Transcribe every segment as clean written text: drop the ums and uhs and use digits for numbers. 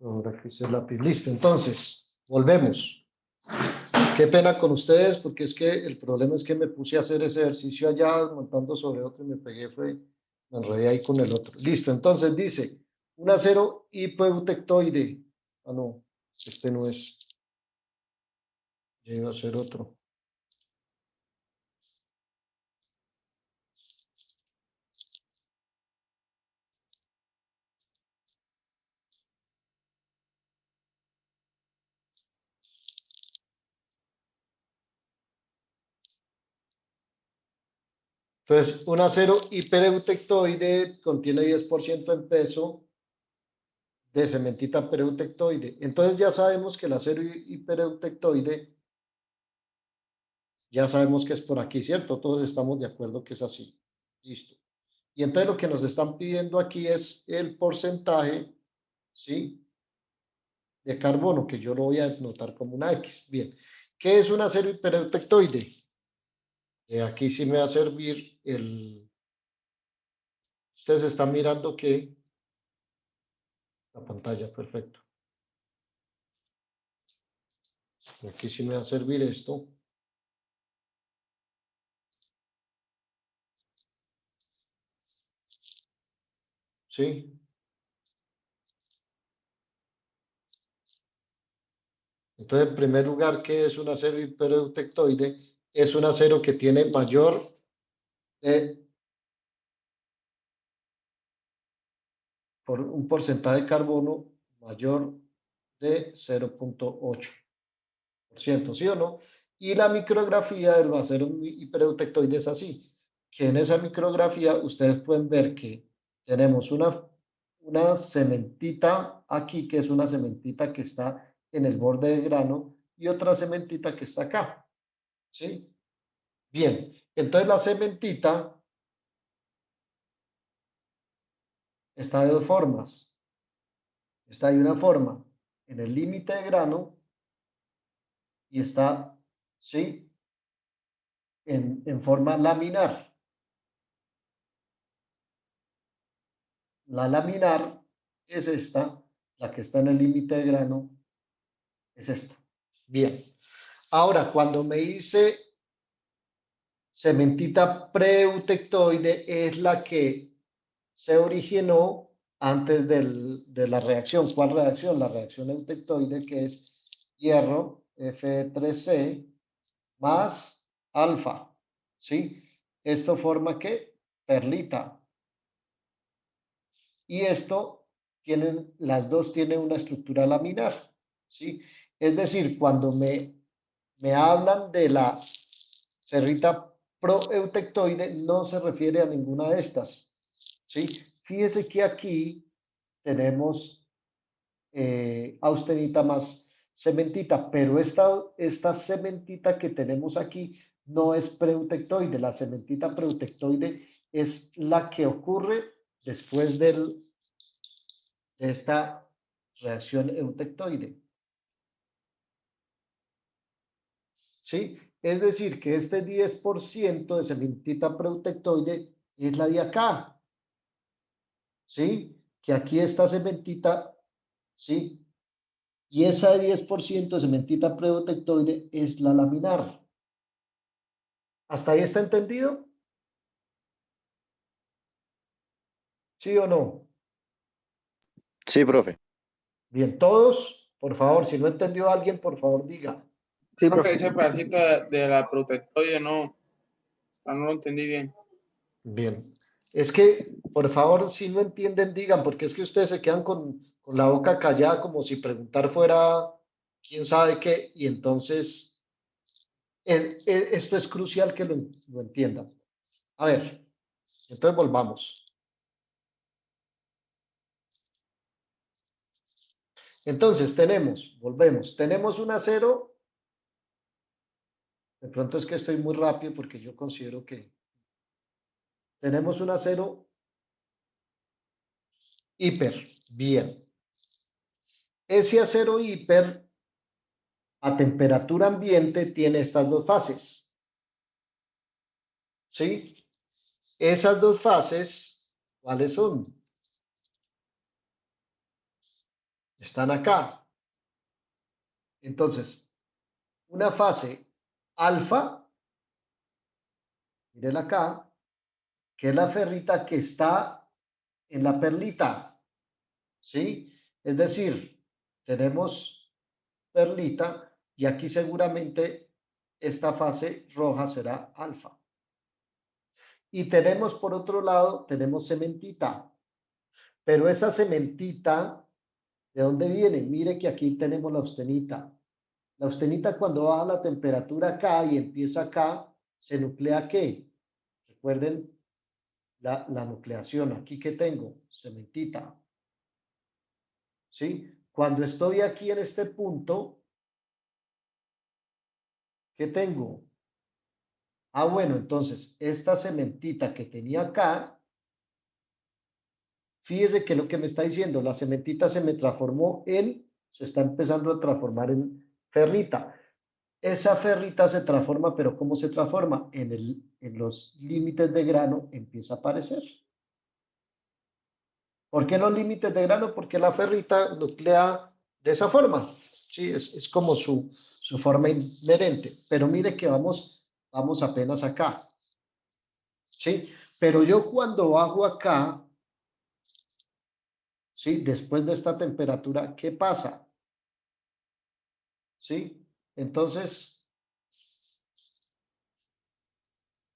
Ahora que hice el lápiz. Listo, entonces, volvemos. Qué pena con ustedes, porque es que el problema es que me puse a hacer ese ejercicio allá, montando sobre otro y me pegué, me enredé ahí con el otro. Listo, entonces dice, un acero hipoeutectoide. Ah, no, este no es. Ya iba a ser otro. Entonces, un acero hipereutectoide contiene 10% en peso de cementita pereutectoide. Entonces ya sabemos que el acero hipereutectoide, ya sabemos que es por aquí, ¿cierto? Todos estamos de acuerdo que es así. Listo. Y entonces lo que nos están pidiendo aquí es el porcentaje, ¿sí? De carbono, que yo lo voy a denotar como una X. Bien. ¿Qué es un acero hipereutectoide? Aquí sí me va a servir el... Ustedes están mirando que la pantalla, perfecto. Aquí sí me va a servir esto. ¿Sí? Entonces, en primer lugar, ¿qué es un acero hipereutectoide? Es un acero que tiene mayor, por un porcentaje de carbono mayor de 0,8%, ¿sí o no? Y la micrografía del acero hipereutectoide es así, que en esa micrografía ustedes pueden ver que tenemos una cementita aquí, que es una cementita que está en el borde del grano, y otra cementita que está acá, ¿sí? Bien, entonces la cementita está de dos formas. Está de una forma en el límite de grano y está, ¿sí? En forma laminar. La laminar es esta, la que está en el límite de grano es esta. Bien. Ahora, cuando me dice cementita preeutectoide, es la que se originó antes de la reacción. ¿Cuál reacción? La reacción eutectoide, que es hierro, Fe3C, más alfa, ¿sí? Esto forma ¿qué? Perlita. Y esto las dos tienen una estructura laminar, ¿sí? Es decir, cuando me hablan de la ferrita proeutectoide, no se refiere a ninguna de estas, ¿sí? Fíjese que aquí tenemos austenita más cementita, pero esta cementita que tenemos aquí no es preutectoide. La cementita preutectoide es la que ocurre después de esta reacción eutectoide. ¿Sí? Es decir, que este 10% de cementita preutectoide es la de acá. ¿Sí? Que aquí esta cementita, ¿sí? Y esa 10% de cementita preutectoide es la laminar. ¿Hasta ahí está entendido? ¿Sí o no? Sí, profe. Bien, todos, por favor, si no entendió alguien, por favor diga. Sí, profe, ese pedacito de la protectoide no lo entendí bien. Bien. Es que, por favor, si no entienden, digan, porque es que ustedes se quedan con la boca callada como si preguntar fuera quién sabe qué, y entonces esto es crucial que lo entiendan. A ver, entonces volvamos. Entonces volvemos, tenemos un acero, de pronto es que estoy muy rápido porque yo considero que tenemos un acero hiper, bien. Ese acero hiper a temperatura ambiente tiene estas dos fases, ¿sí? Esas dos fases, ¿cuáles son? están acá. Entonces, una fase alfa, miren acá, que es la ferrita que está en la perlita, ¿sí? Es decir, tenemos perlita y aquí seguramente esta fase roja será alfa. Y tenemos por otro lado, tenemos cementita, pero esa cementita, ¿de dónde viene? Mire que aquí tenemos la austenita. La austenita cuando baja la temperatura acá y empieza acá, ¿se nuclea qué? Recuerden la nucleación. Aquí que tengo, cementita. ¿Sí? Cuando estoy aquí en este punto, ¿qué tengo? Ah, bueno, entonces, esta cementita que tenía acá, fíjese que lo que me está diciendo, la cementita se me transformó se está empezando a transformar en ferrita. Esa ferrita se transforma, pero ¿cómo se transforma? En los límites de grano empieza a aparecer. ¿Por qué los límites de grano? Porque la ferrita nuclea de esa forma. Sí, es como su forma inherente. Pero mire que vamos apenas acá. ¿Sí? Pero yo cuando bajo acá, ¿sí? Después de esta temperatura, ¿qué pasa? ¿Sí? Entonces,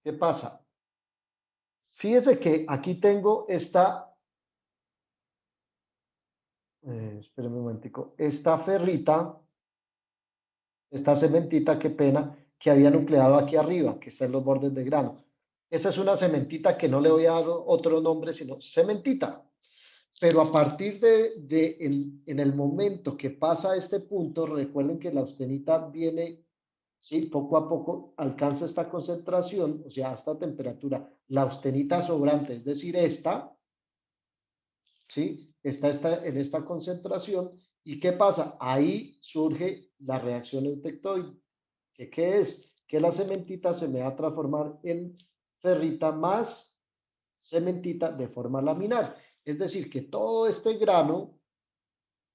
¿qué pasa? Fíjese que aquí tengo espérenme un momentico, esta ferrita, esta cementita, qué pena, que había nucleado aquí arriba, que está en los bordes de grano. Esa es una cementita que no le voy a dar otro nombre, sino cementita. Pero a partir en el momento que pasa este punto, recuerden que la austenita viene, sí, poco a poco alcanza esta concentración, o sea, esta temperatura. La austenita sobrante, es decir, esta, ¿sí? Está en esta concentración. ¿Y qué pasa? Ahí surge la reacción eutectoide. ¿Qué es? Que la cementita se me va a transformar en ferrita más cementita de forma laminar. Es decir, que todo este grano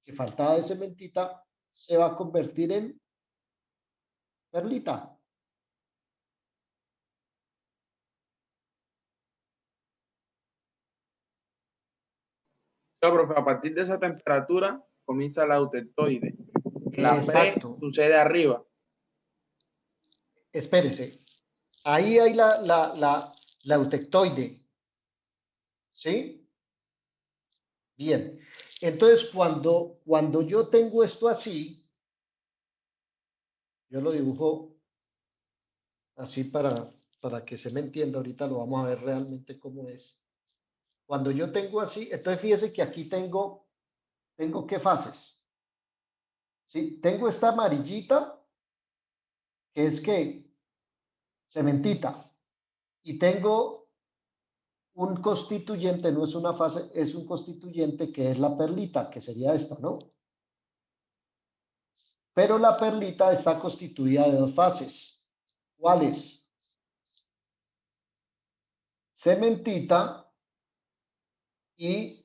que faltaba de cementita se va a convertir en perlita. No, profe, a partir de esa temperatura comienza la eutectoide. La pre Exacto. sucede arriba. Espérese. Ahí hay la eutectoide. ¿Sí? Bien. Entonces, cuando yo tengo esto así, yo lo dibujo así para que se me entienda. Ahorita lo vamos a ver realmente cómo es. Cuando yo tengo así, entonces fíjese que aquí tengo qué fases. ¿Sí? Tengo esta amarillita, que es que cementita, y tengo un constituyente, no es una fase, es un constituyente que es la perlita, que sería esta, ¿no? Pero la perlita está constituida de dos fases. ¿Cuáles? Cementita y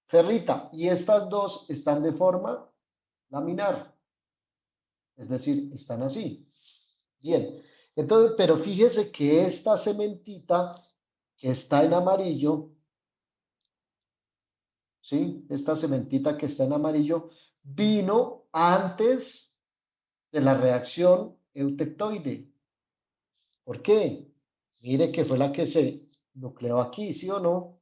ferrita. Y estas dos están de forma laminar. Es decir, están así. Bien. Entonces, pero fíjese que esta cementita que está en amarillo, ¿sí? Esta cementita que está en amarillo, vino antes de la reacción eutectoide. ¿Por qué? Mire que fue la que se nucleó aquí, ¿sí o no?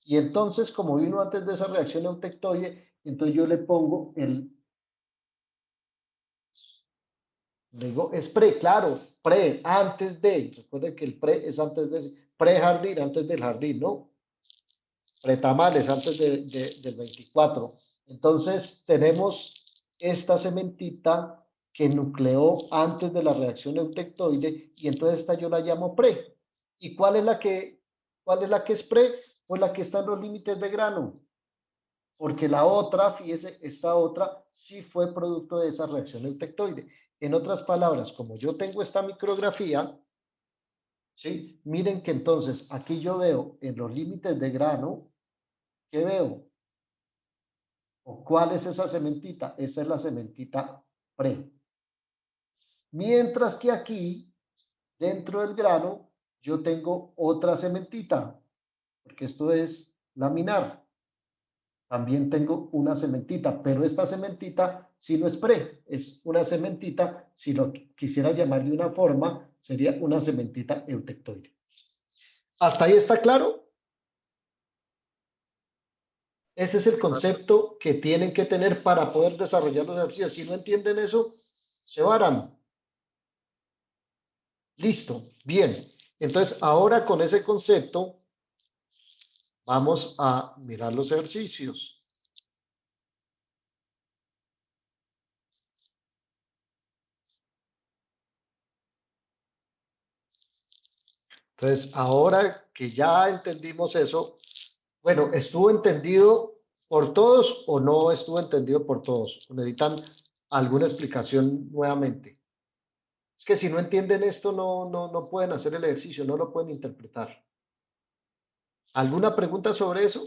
Y entonces, como vino antes de esa reacción eutectoide, entonces yo le pongo le digo, es pre, claro, pre, antes de, recuerden que el pre es antes de, pre-jardín, antes del jardín, ¿no? Pretamales, antes del 24. Entonces, tenemos esta cementita que nucleó antes de la reacción eutectoide y entonces esta yo la llamo pre. ¿Y cuál es la que es pre? Pues la que está en los límites de grano. Porque la otra, fíjese, esta otra sí fue producto de esa reacción eutectoide. En otras palabras, como yo tengo esta micrografía, ¿sí? Miren que entonces aquí yo veo en los límites de grano, ¿qué veo? ¿O cuál es esa cementita? Esa es la cementita pre. Mientras que aquí, dentro del grano, yo tengo otra cementita, porque esto es laminar. También tengo una cementita, pero esta cementita sí no es pre, es una cementita, si lo quisiera llamar de una forma, sería una cementita eutectoide. ¿Hasta ahí está claro? Ese es el concepto que tienen que tener para poder desarrollar los ejercicios. Si no entienden eso, se varan. Listo, bien. Entonces, ahora con ese concepto, vamos a mirar los ejercicios. Entonces, ahora que ya entendimos eso, bueno, ¿estuvo entendido por todos o no estuvo entendido por todos? ¿Necesitan alguna explicación nuevamente? Es que si no entienden esto, no pueden hacer el ejercicio, no lo pueden interpretar. ¿Alguna pregunta sobre eso?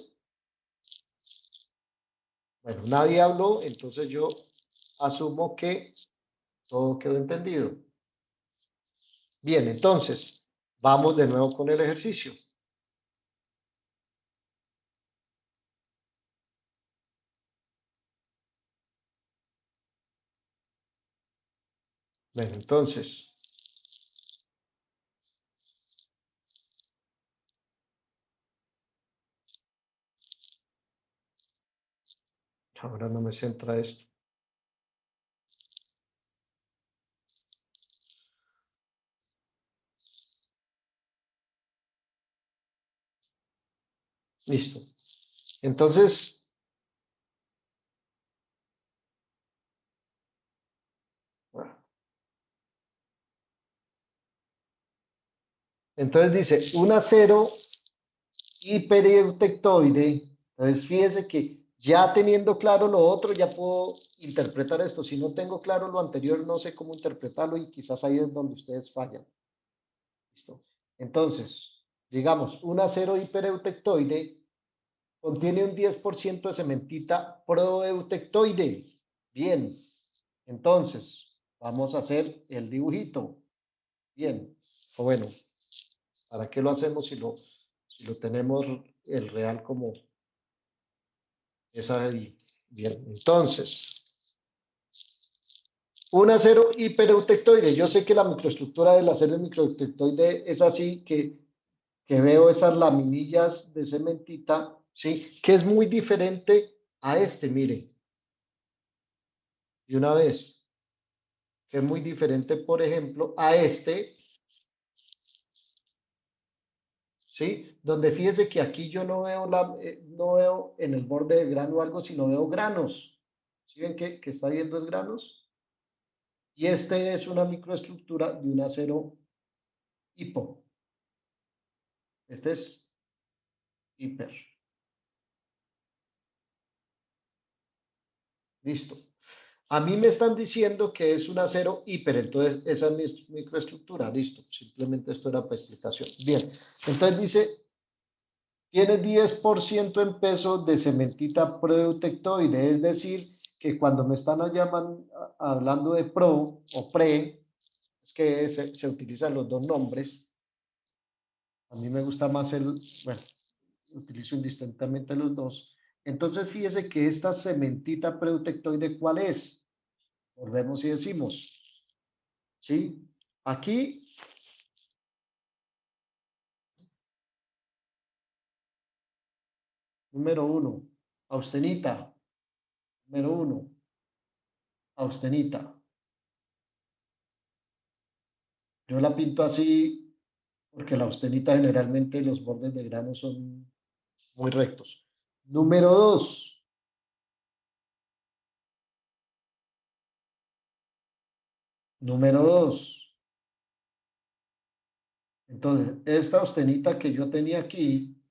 Bueno, nadie habló, entonces yo asumo que todo quedó entendido. Bien, entonces, vamos de nuevo con el ejercicio. Bueno, entonces, ahora no me centra esto. Listo. Entonces, bueno. Entonces dice, un acero hipereutectoide. Entonces, fíjese que ya teniendo claro lo otro, ya puedo interpretar esto. Si no tengo claro lo anterior, no sé cómo interpretarlo y quizás ahí es donde ustedes fallan. ¿Listo? Entonces, digamos, un acero hipereutectoide contiene un 10% de cementita proeutectoide. Bien, entonces, vamos a hacer el dibujito. Bien, o bueno, ¿para qué lo hacemos si lo tenemos el real como esa ahí? Bien, entonces, un acero hipereutectoide. Yo sé que la microestructura del acero microeutectoide es así, que veo esas laminillas de cementita, ¿sí? Que es muy diferente a este, mire. Y una vez, que es muy diferente, por ejemplo, a este, ¿sí? Donde fíjese que aquí yo no veo, no veo en el borde del grano algo, sino veo granos. ¿Sí ven que está viendo granos? Y este es una microestructura de un acero hipo. Este es hiper. Listo. A mí me están diciendo que es un acero hiper, entonces esa es mi microestructura. Listo. Simplemente esto era para explicación. Bien. Entonces dice, tiene 10% en peso de cementita proeutectoide, es decir, que cuando me están hablando de pro o pre, es que se utilizan los dos nombres. A mí me gusta más bueno, utilizo indistintamente los dos. Entonces, fíjese que esta cementita proeutectoide, ¿cuál es? Volvemos y decimos, ¿sí? Aquí, número 1, austenita. Número 1, austenita. Yo la pinto así porque la austenita generalmente los bordes de grano son muy rectos. Número 2. Número 2. Entonces, esta austenita que yo tenía aquí,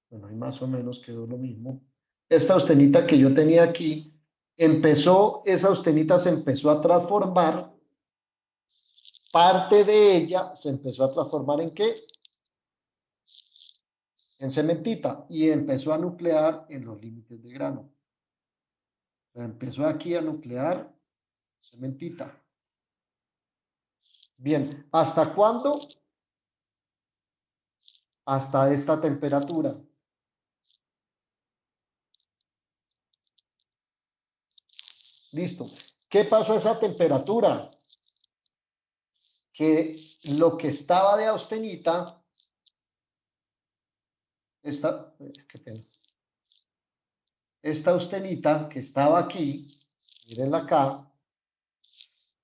bueno, ahí más o menos quedó lo mismo. Esta austenita que yo tenía aquí, esa austenita se empezó a transformar, parte de ella se empezó a transformar ¿en qué? en cementita y empezó a nuclear en los límites de grano. Empezó aquí a nuclear cementita. Bien, ¿hasta cuándo? Hasta esta temperatura. Listo. ¿Qué pasó a esa temperatura? Que lo que estaba de austenita, qué pena. Esta austenita que estaba aquí, mírenla acá,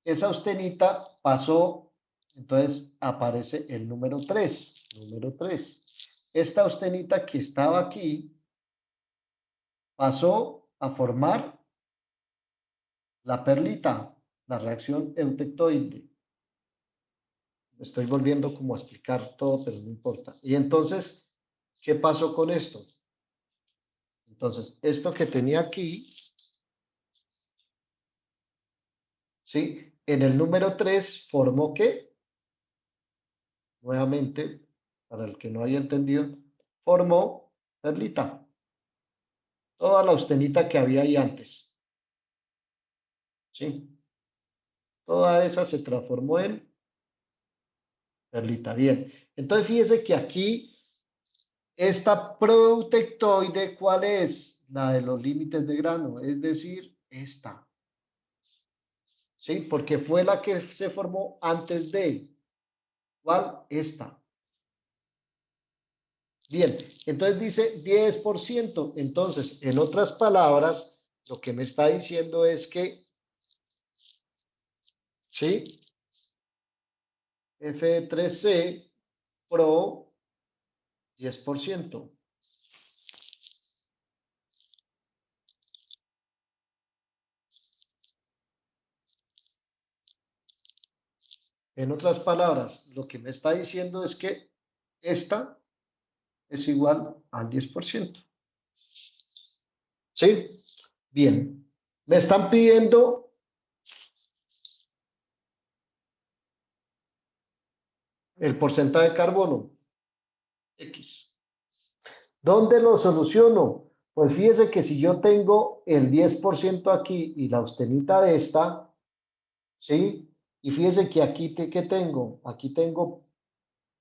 esa austenita pasó, entonces aparece el número 3, número 3. Esta austenita que estaba aquí pasó a formar la perlita, la reacción eutectoide. Estoy volviendo como a explicar todo, pero no importa. Y entonces, ¿qué pasó con esto? Entonces, esto que tenía aquí, ¿sí? En el número 3 formó ¿qué? Nuevamente, para el que no haya entendido, formó perlita. Toda la austenita que había ahí antes. ¿Sí? Toda esa se transformó en perlita. Bien. Entonces, fíjese que aquí, esta protectoide, ¿cuál es? La de los límites de grano, es decir, esta. ¿Sí? Porque fue la que se formó antes de. ¿Cuál? Esta. Bien, entonces dice 10%. Entonces, en otras palabras, lo que me está diciendo es que, ¿sí? Fe3C Pro 10%. En otras palabras, lo que me está diciendo es que esta es igual al 10%. ¿Sí? Bien. Me están pidiendo el porcentaje de carbono. X. ¿Dónde lo soluciono? Pues fíjese que si yo tengo el 10% aquí y la austenita de esta, ¿sí? Y fíjese que aquí, ¿qué tengo? Aquí tengo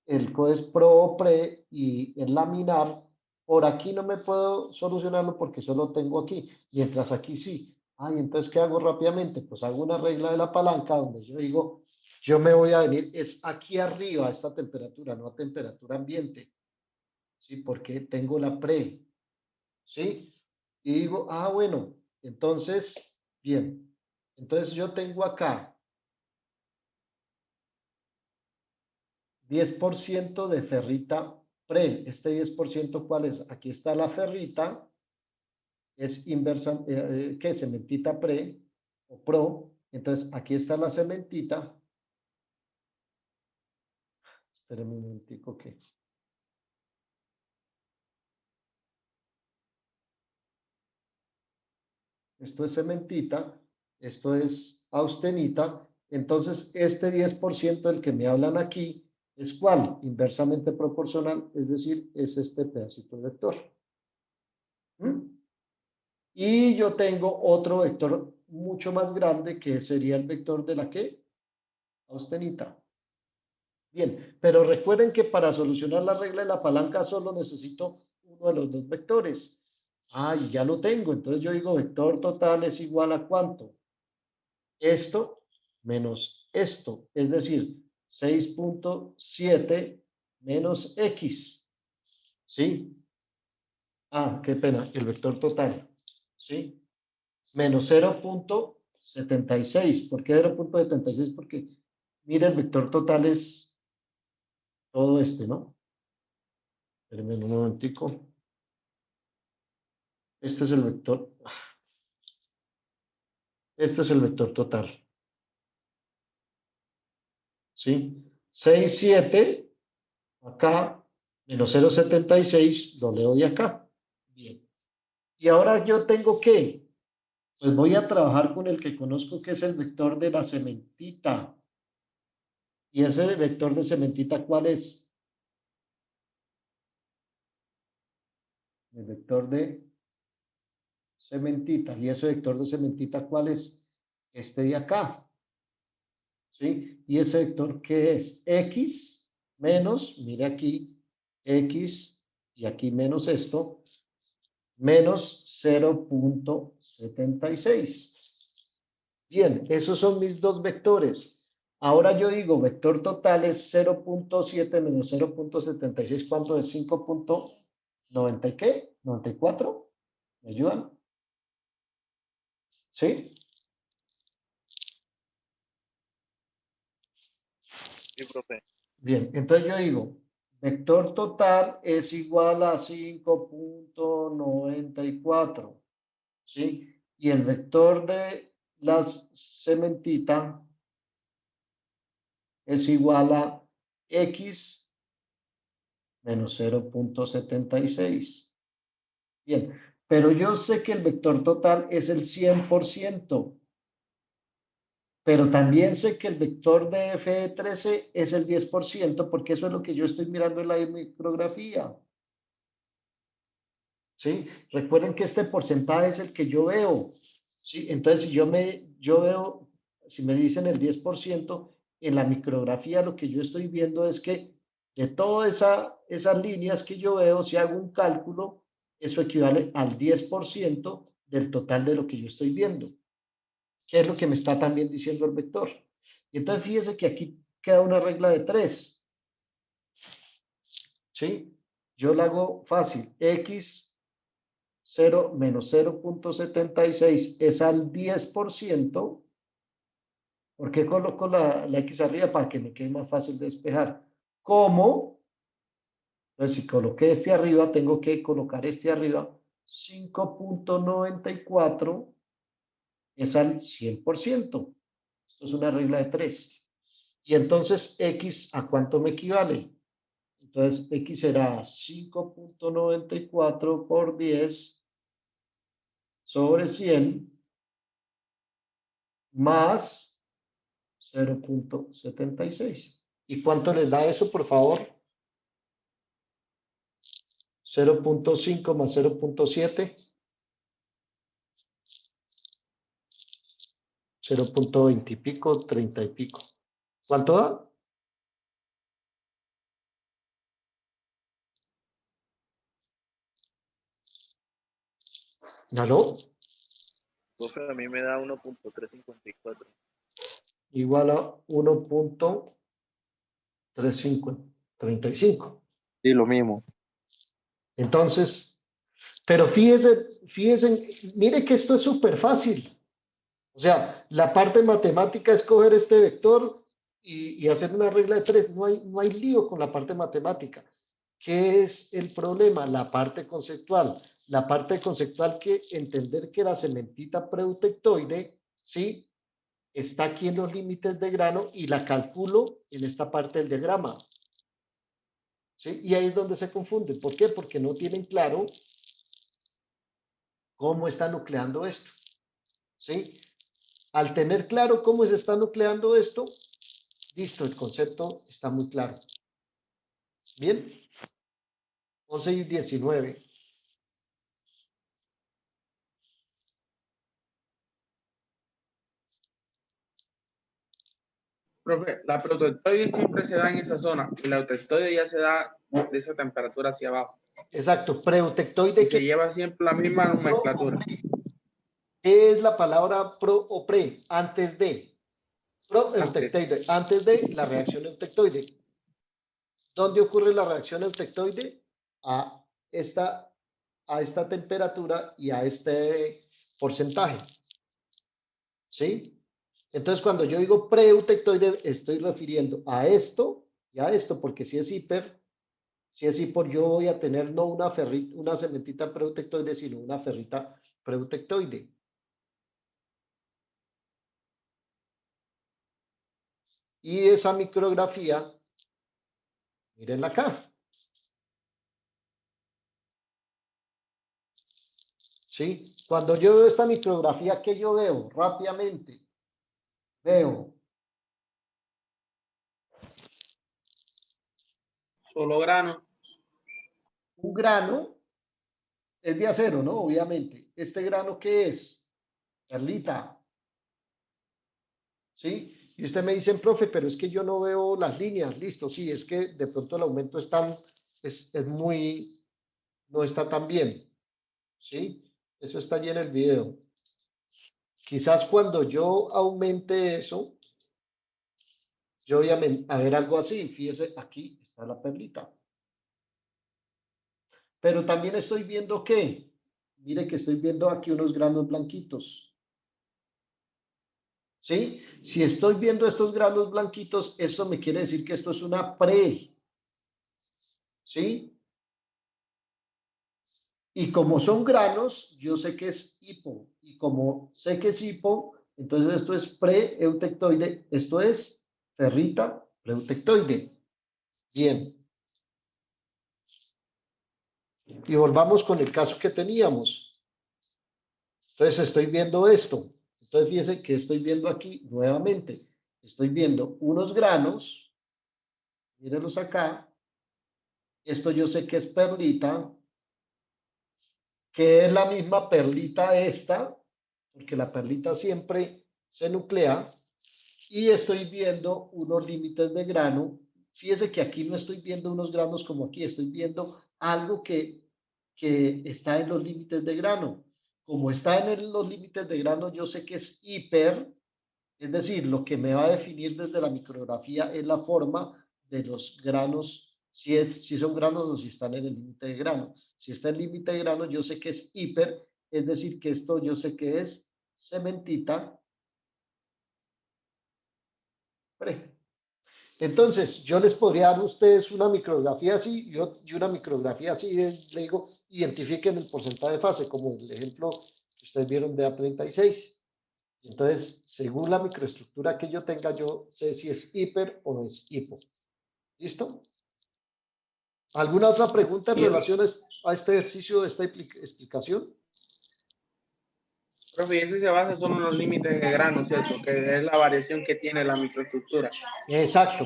el COES Pro o Pre y el laminar. Por aquí no me puedo solucionarlo porque solo tengo aquí, mientras aquí sí. Ay, entonces, ¿qué hago rápidamente? Pues hago una regla de la palanca donde yo digo, yo me voy a venir, es aquí arriba a esta temperatura, no a temperatura ambiente, ¿sí? Porque tengo la pre, ¿sí? Y digo, ah, bueno, entonces, bien, entonces yo tengo acá 10% de ferrita pre. Este 10%, ¿cuál es? Aquí está la ferrita, es inversa, ¿qué? Cementita pre o pro. Entonces, aquí está la cementita. Espérenme un momentico que. Esto es cementita, esto es austenita. Entonces, este 10% del que me hablan aquí es ¿cuál? Inversamente proporcional, es decir, es este pedacito de vector. ¿Mm? Y yo tengo otro vector mucho más grande que sería el vector de la ¿qué? Austenita. Bien, pero recuerden que para solucionar la regla de la palanca solo necesito uno de los dos vectores. Ah, y ya lo tengo. Entonces yo digo vector total es igual a ¿cuánto? Esto menos esto, es decir, 6.7 menos X. ¿Sí? Ah, qué pena, el vector total. ¿Sí? Menos 0.76. ¿Por qué 0.76? Porque, mira, el vector total es todo este, ¿no? Espérenme un momentico. Este es el vector. Este es el vector total. ¿Sí? 6, 7, acá, menos 0.76, lo leo de acá. Bien. Y ahora yo tengo que, pues voy a trabajar con el que conozco que es el vector de la cementita. ¿Y ese vector de cementita cuál es? el vector de cementita. ¿Y ese vector de cementita cuál es? Este de acá. ¿Sí? ¿Y ese vector qué es? X menos, mire aquí, X y aquí menos esto, menos 0.76. Bien, esos son mis dos vectores. Ahora yo digo, vector total es 0.7 menos 0.76, ¿cuánto es? 5.90 y qué? ¿94? ¿Me ayudan? ¿Sí? Sí, profe. Bien, entonces yo digo, vector total es igual a 5.94, ¿sí? Y el vector de las cementita es igual a X menos 0.76. Bien, pero yo sé que el vector total es el 100%, pero también sé que el vector de f de 13 es el 10%, porque eso es lo que yo estoy mirando en la micrografía. ¿Sí? Recuerden que este porcentaje es el que yo veo. ¿Sí? Entonces, si yo veo, si me dicen el 10%, en la micrografía lo que yo estoy viendo es que de todas esas líneas que yo veo, si hago un cálculo, eso equivale al 10% del total de lo que yo estoy viendo, que es lo que me está también diciendo el vector. Y entonces fíjese que aquí queda una regla de 3. ¿Sí? Yo la hago fácil. X 0 menos 0.76 es al 10%. ¿Por qué coloco la X arriba? Para que me quede más fácil de despejar. ¿Cómo? Entonces, si coloqué este arriba, tengo que colocar este arriba. 5.94 es al 100%. Esto es una regla de 3. Y entonces, X, ¿a cuánto me equivale? Entonces, X será 5.94 por 10 sobre 100 más 0.76. ¿Y cuánto les da eso, por favor? 0.5 más 0.7. 0.20 y pico, 30 y pico. ¿Cuánto da? ¿Aló? Profe, a mí me da 1.354. Igual a 1.35. Sí, lo mismo. Entonces, pero fíjese, mire que esto es súper fácil. O sea, la parte matemática es coger este vector y hacer una regla de 3. No hay lío con la parte matemática. ¿Qué es el problema? La parte conceptual. La parte conceptual que entender que la cementita preutectoide, ¿sí? Está aquí en los límites de grano y la calculo en esta parte del diagrama. ¿Sí? Y ahí es donde se confunden. ¿Por qué? Porque no tienen claro cómo está nucleando esto. ¿Sí? Al tener claro cómo se está nucleando esto, listo, el concepto está muy claro. Bien, 11 y 19. Profe, la protectoide siempre se da en esa zona y la eutectoide ya se da de esa temperatura hacia abajo. Exacto, Y preutectoide, se lleva siempre la misma nomenclatura. ¿qué es la palabra pro o pre? Antes de. Antes. Proeutectoide, antes de la reacción eutectoide. ¿Dónde ocurre la reacción eutectoide? A esta, a esta temperatura y a este porcentaje. ¿Sí? Entonces, cuando yo digo preeutectoide, estoy refiriendo a esto y a esto, porque si es hiper, yo voy a tener no una cementita preutectoide, sino una ferrita preutectoide. Y esa micrografía, mírenla acá. ¿Sí? Cuando yo veo esta micrografía, ¿qué yo veo? Rápidamente. Veo Solo grano. un grano es de acero, ¿no? Obviamente. ¿Este grano qué es? Perlita. ¿Sí? Y usted me dice, profe, pero es que yo no veo las líneas. Listo, sí, es que de pronto el aumento es muy, no está tan bien. ¿Sí? Eso está allí en el video. Quizás cuando yo aumente eso, yo voy a ver algo así. Fíjese, aquí está la perlita. Pero también estoy viendo que, mire que estoy viendo aquí unos granos blanquitos. ¿Sí? Si estoy viendo estos granos blanquitos, eso me quiere decir que esto es una pre. ¿Sí? Y como son granos, yo sé que es hipo. Y como sé que es hipo, entonces esto es pre-eutectoide. Esto es ferrita pre-eutectoide. Bien. Y volvamos con el caso que teníamos. Entonces estoy viendo esto. Entonces fíjense que estoy viendo aquí nuevamente. Estoy viendo unos granos. Mírenlos acá. Esto yo sé que es perlita, que es la misma perlita esta, porque la perlita siempre se nuclea. Y estoy viendo unos límites de grano. Fíjese que aquí no estoy viendo unos granos como aquí, estoy viendo algo que está en los límites de grano. Como está en los límites de grano, yo sé que es hiper, es decir, lo que me va a definir desde la micrografía es la forma de los granos, si son granos o si están en el límite de grano. Si está en el límite de grano, yo sé que es hiper, es decir, que esto yo sé que es cementita pre. Entonces, yo les podría dar a ustedes una micrografía así y una micrografía así, le digo, identifiquen el porcentaje de fase, como el ejemplo que ustedes vieron de A36. Entonces, según la microestructura que yo tenga, yo sé si es hiper o no es hipo. ¿Listo? ¿Alguna otra pregunta en relación a este ejercicio, de esta explicación? Profe, y ese se basa solo en los límites de grano, ¿cierto? Que es la variación que tiene la microestructura. Exacto.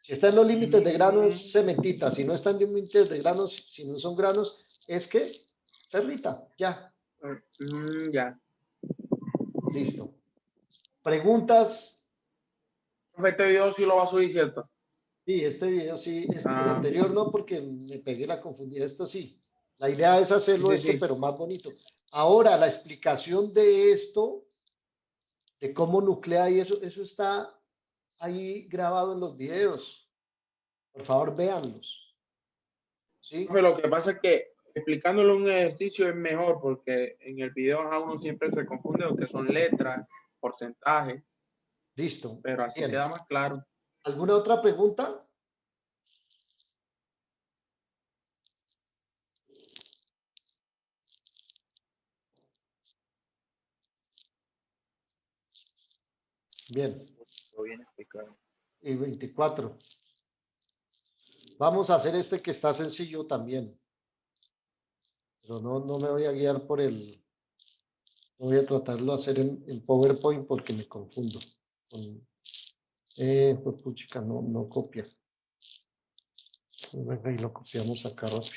Si está en los límites de grano es cementita, si no está en los límites de granos, si no son granos, es que perlita, ya. Ya. Listo. ¿Preguntas? Profe, este video sí lo va a subir, ¿cierto? Sí, este video sí, el anterior no, porque me pegué la confundida. Esto sí. La idea es hacerlo Sí. pero más bonito. Ahora, la explicación de esto, de cómo nuclea y eso está ahí grabado en los videos. Por favor, véanlos. ¿Sí? Profe, lo que pasa es que explicándolo en un ejercicio es mejor porque en el video a uno siempre se confunde lo que son letras, porcentajes, Listo. pero así Bien. queda más claro. ¿Alguna otra pregunta? Bien. Todo bien explicado. Y 24. Vamos a hacer este que está sencillo también. Pero no me voy a guiar por el... No voy a tratarlo de hacer en PowerPoint porque me confundo. Pues puchica, no copia. Venga, y lo copiamos acá rápido.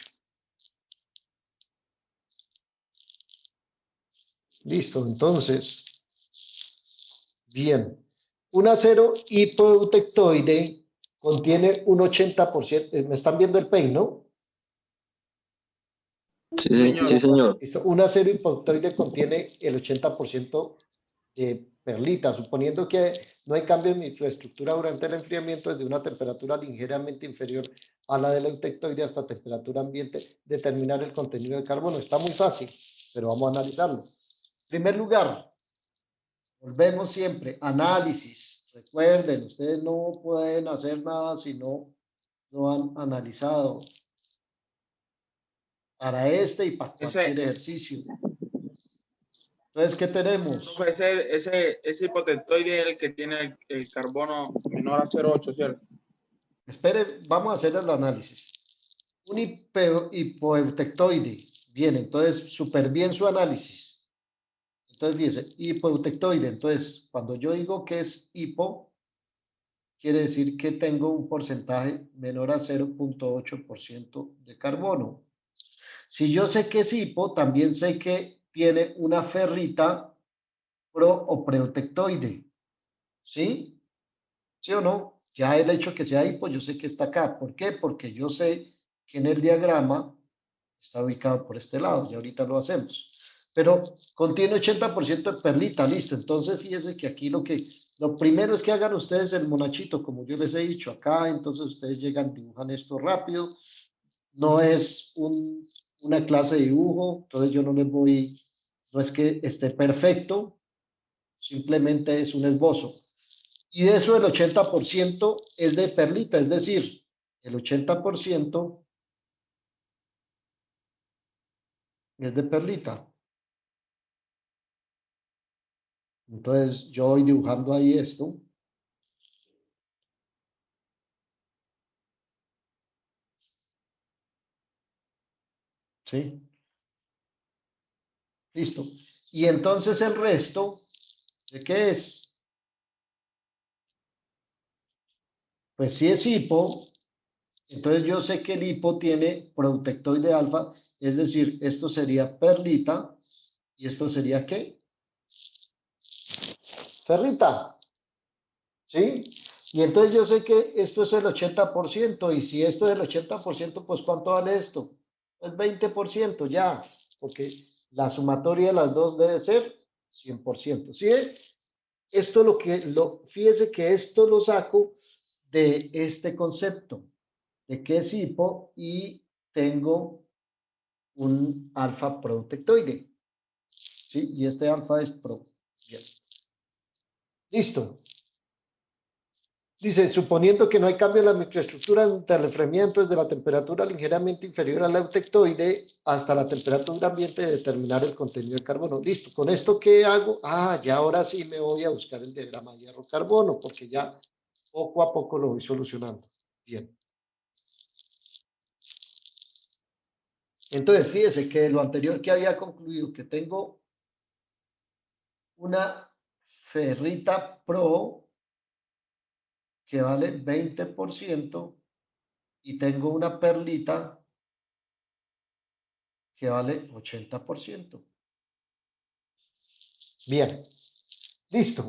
Listo, entonces. Bien. Un acero hipoeutectoide contiene un 80%. ¿Me están viendo el PEI, no? Sí, señor. Listo. Un acero hipoeutectoide contiene el 80% de perlita, suponiendo que no hay cambio en microestructura durante el enfriamiento desde una temperatura ligeramente inferior a la del eutectoide hasta temperatura ambiente, determinar el contenido de carbono. Está muy fácil, pero vamos a analizarlo. En primer lugar, volvemos siempre, análisis. Recuerden, ustedes no pueden hacer nada si no han analizado para este y para cualquier ejercicio. Entonces, ¿qué tenemos? Profe, ese hipotentoide es el que tiene el carbono menor a 0,8, ¿cierto? Espere, vamos a hacer el análisis. Un hipoeutectoide. Bien, entonces, súper bien su análisis. Entonces, fíjese, hipoeutectoide. Entonces, cuando yo digo que es hipo, quiere decir que tengo un porcentaje menor a 0,8% de carbono. Si yo sé que es hipo, también sé que tiene una ferrita pro o protectoide. ¿Sí? ¿Sí o no? Ya el hecho que sea hipo, yo sé que está acá. ¿Por qué? Porque yo sé que en el diagrama está ubicado por este lado. Y ahorita lo hacemos. Pero contiene 80% de perlita, listo. Entonces, fíjense que aquí lo primero es que hagan ustedes el monachito, como yo les he dicho acá. Entonces, ustedes llegan, dibujan esto rápido. No es una clase de dibujo, entonces yo no les voy, no es que esté perfecto, simplemente es un esbozo. Y de eso el 80% es de perlita, es decir, el 80% es de perlita. Entonces yo voy dibujando ahí esto. ¿Sí? Listo. Y entonces el resto, ¿de qué es? Pues si es hipo, entonces yo sé que el hipo tiene protectoide alfa, es decir, esto sería perlita y esto sería ¿qué? Ferrita. ¿Sí? Y entonces yo sé que esto es el 80% y si esto es el 80%, pues ¿cuánto vale esto? Pues 20% ya, porque la sumatoria de las dos debe ser 100%. ¿Sí? Esto fíjese que esto lo saco de este concepto, de que es hipo y tengo un alfa protectoide. ¿Sí? Y este alfa es pro. Bien. Listo. Dice, suponiendo que no hay cambio en la microestructura entre el enfriamiento desde la temperatura ligeramente inferior al eutectoide hasta la temperatura ambiente de determinar el contenido de carbono. Listo, ¿con esto qué hago? Ah, ya ahora sí me voy a buscar el diagrama hierro-carbono, porque ya poco a poco lo voy solucionando. Bien. Entonces, fíjese que lo anterior que había concluido, que tengo una ferrita pro que vale 20% y tengo una perlita que vale 80%. Bien, listo.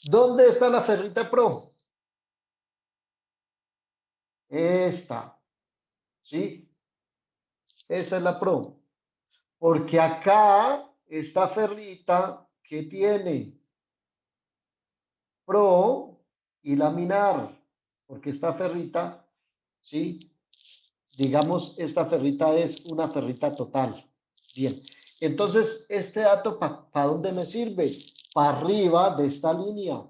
¿Dónde está la ferrita pro? Esta, ¿sí? Esa es la pro. Porque acá, esta ferrita, ¿qué tiene? Pro y laminar. Porque esta ferrita, ¿sí? Digamos, esta ferrita es una ferrita total. Bien. Entonces, ¿este dato para dónde me sirve? Para arriba de esta línea.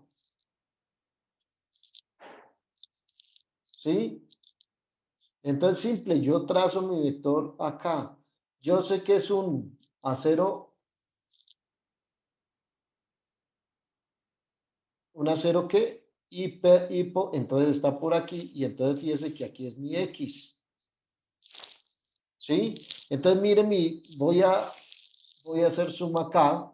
¿Sí? Entonces, simple, yo trazo mi vector acá. Yo sé que es un acero, un acero que hipo, entonces está por aquí, y entonces fíjese que aquí es mi X. ¿Sí? Entonces, mire, voy a hacer suma acá.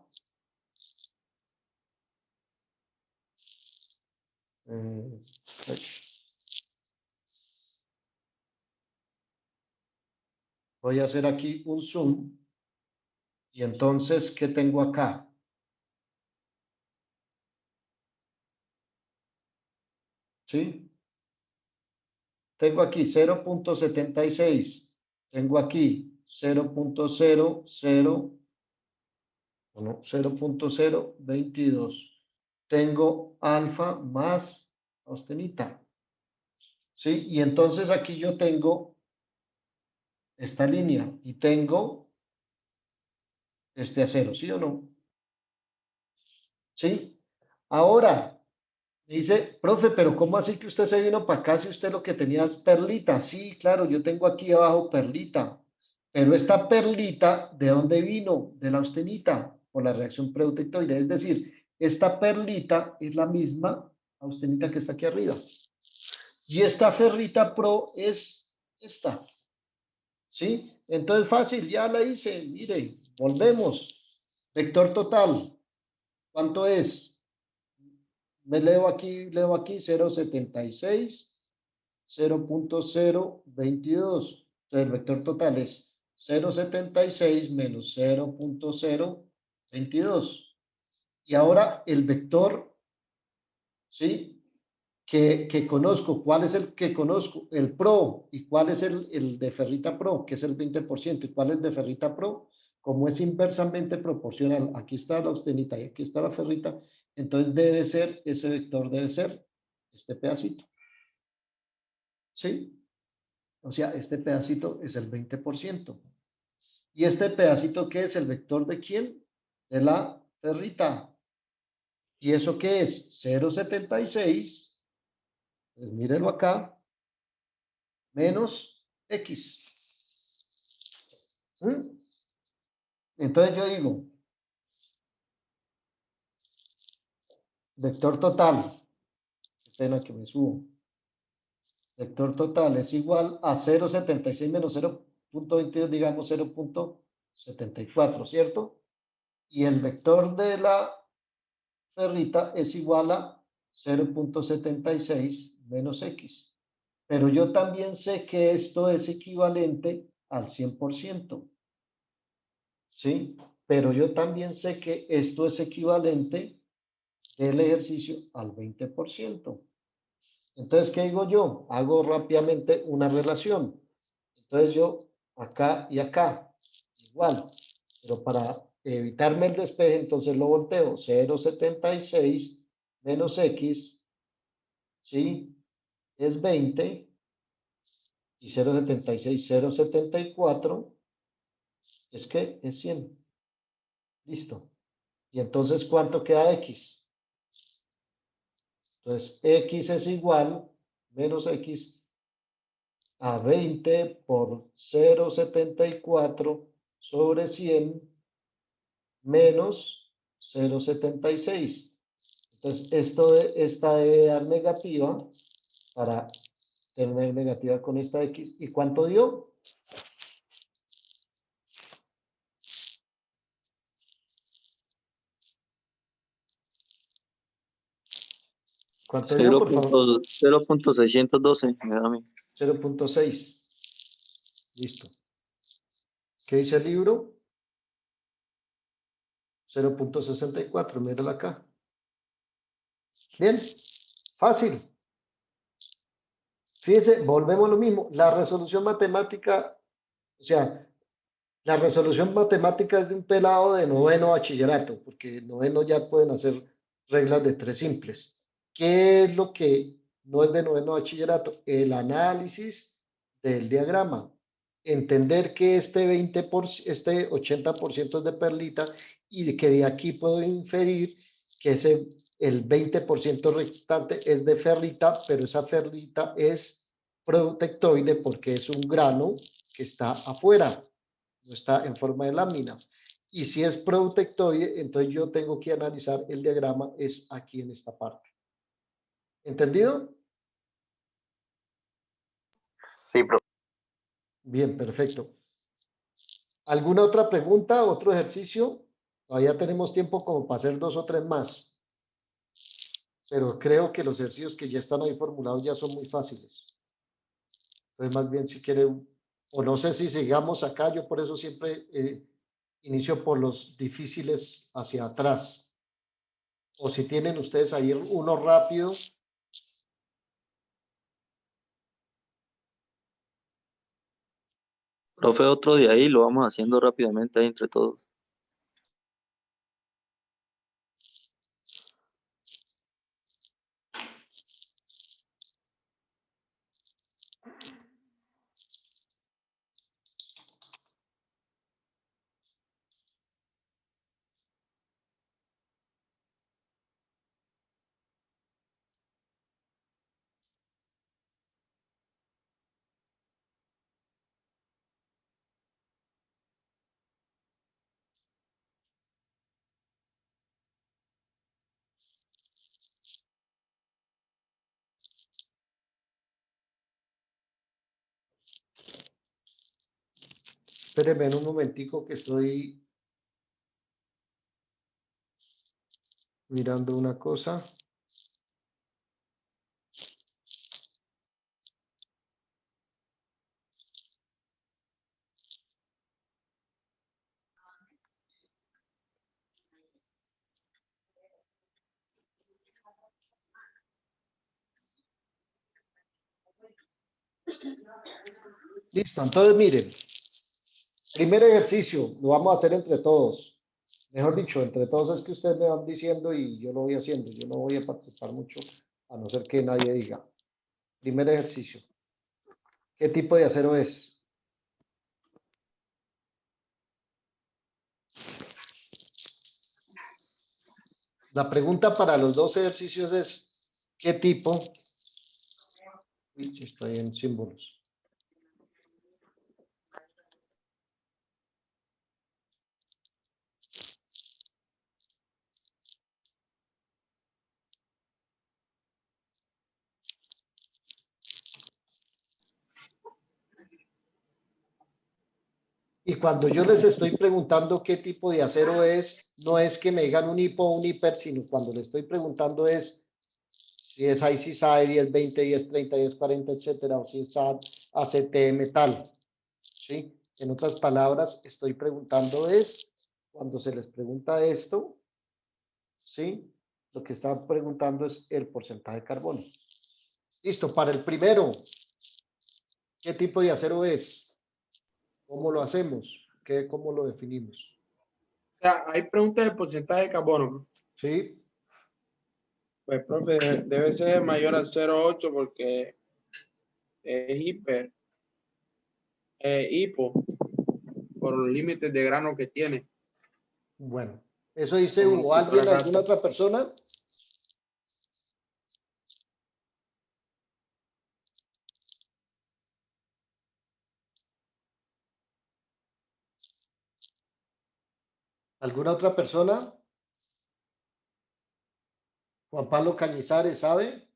Eh, voy a hacer aquí un zoom. Y entonces, ¿qué tengo acá? ¿Sí? Tengo aquí 0.76. Tengo aquí 0.00, bueno, 0.022. Tengo alfa más austenita. ¿Sí? Y entonces aquí yo tengo esta línea y tengo este acero, ¿sí o no? ¿Sí? Ahora, dice, profe, pero ¿cómo así que usted se vino para acá si usted lo que tenía es perlita? Sí, claro, yo tengo aquí abajo perlita, pero esta perlita, ¿de dónde vino? De la austenita, por la reacción protectoide. Es decir, esta perlita es la misma austenita que está aquí arriba. Y esta ferrita pro es esta, ¿sí? Entonces fácil, ya la hice, mire, volvemos. Vector total, ¿cuánto es? Leo aquí 0.76, 0.022. Entonces el vector total es 0.76 menos 0.022. Y ahora el vector, ¿sí? Que conozco, ¿cuál es el que conozco? El Pro, ¿y cuál es el de Ferrita Pro? Que es el 20%, ¿y cuál es de Ferrita Pro? Como es inversamente proporcional, aquí está la austenita y aquí está la ferrita, entonces debe ser, ese vector debe ser este pedacito, ¿sí? O sea, este pedacito es el 20%. ¿Y este pedacito qué es? ¿El vector de quién? De la ferrita. ¿Y eso qué es? 0.76. Pues mírenlo acá, menos X. ¿Mm? Entonces yo digo, vector total, qué pena que me subo, vector total es igual a 0.76 menos 0.22, digamos 0.74, ¿cierto? Y el vector de la ferrita es igual a 0.76 menos X. Pero yo también sé que esto es equivalente al 100%, ¿sí? Pero yo también sé que esto es equivalente del ejercicio al 20%. Entonces, ¿qué digo yo? Hago rápidamente una relación. Entonces yo acá y acá, igual. Pero para evitarme el despeje, entonces lo volteo. 0.76 menos X, ¿sí? Es 20. Y 0.76, 0.74, es que es 100. Listo. Y entonces, ¿cuánto queda X? Entonces, X es igual, menos X, a 20 por 0.74 sobre 100 menos 0.76. Entonces, esta debe dar negativa para tener negativa con esta X. ¿Y cuánto dio? ¿Cuánto dio, por favor? 0.612, me da a mí. 0.6. Listo. ¿Qué dice el libro? 0.64, mírala acá. Bien, fácil. Fíjense, volvemos a lo mismo. La resolución matemática, o sea, la resolución matemática es de un pelado de noveno bachillerato, porque en noveno ya pueden hacer reglas de tres simples. ¿Qué es lo que no es de noveno bachillerato? El análisis del diagrama. Entender que este 80% es de perlita y que de aquí puedo inferir que el 20% restante es de ferrita, pero esa ferrita es protectoide porque es un grano que está afuera, no está en forma de láminas. Y si es protectoide, entonces yo tengo que analizar el diagrama es aquí en esta parte. ¿Entendido? Sí, profe. Bien, perfecto. ¿Alguna otra pregunta, otro ejercicio? Todavía tenemos tiempo como para hacer 2 o 3 más. Pero creo que los ejercicios que ya están ahí formulados ya son muy fáciles. Entonces, más bien si quieren, o no sé si sigamos acá, yo por eso siempre inicio por los difíciles hacia atrás. O si tienen ustedes ahí uno rápido. Profe, otro de ahí lo vamos haciendo rápidamente ahí entre todos. Espérenme en un momentico que estoy mirando una cosa. Listo, entonces miren, primer ejercicio, lo vamos a hacer entre todos. Mejor dicho, entre todos es que ustedes me van diciendo y yo lo voy haciendo. Yo no voy a participar mucho, a no ser que nadie diga. Primer ejercicio. ¿Qué tipo de acero es? La pregunta para los dos ejercicios es, ¿qué tipo? Uy, estoy en símbolos. Y cuando yo les estoy preguntando qué tipo de acero es, no es que me digan un hipo o un hiper, sino cuando le estoy preguntando es si es ICSAE 1020, 1030, 1040, etcétera, o si es ACT metal. ¿Sí? En otras palabras, estoy preguntando es, cuando se les pregunta esto, ¿sí? Lo que están preguntando es el porcentaje de carbono. Listo, para el primero, ¿qué tipo de acero es? ¿Cómo lo hacemos? ¿Cómo lo definimos? O sea, hay preguntas del porcentaje de carbono. ¿Sí? Pues, profe, debe ser mayor al 0,8 porque es hipo, por los límites de grano que tiene. Bueno, eso dice Como Hugo. si fuera ¿Alguien, alguna gato. otra persona? ¿Alguna otra persona? Juan Pablo Cañizares, ¿sabe?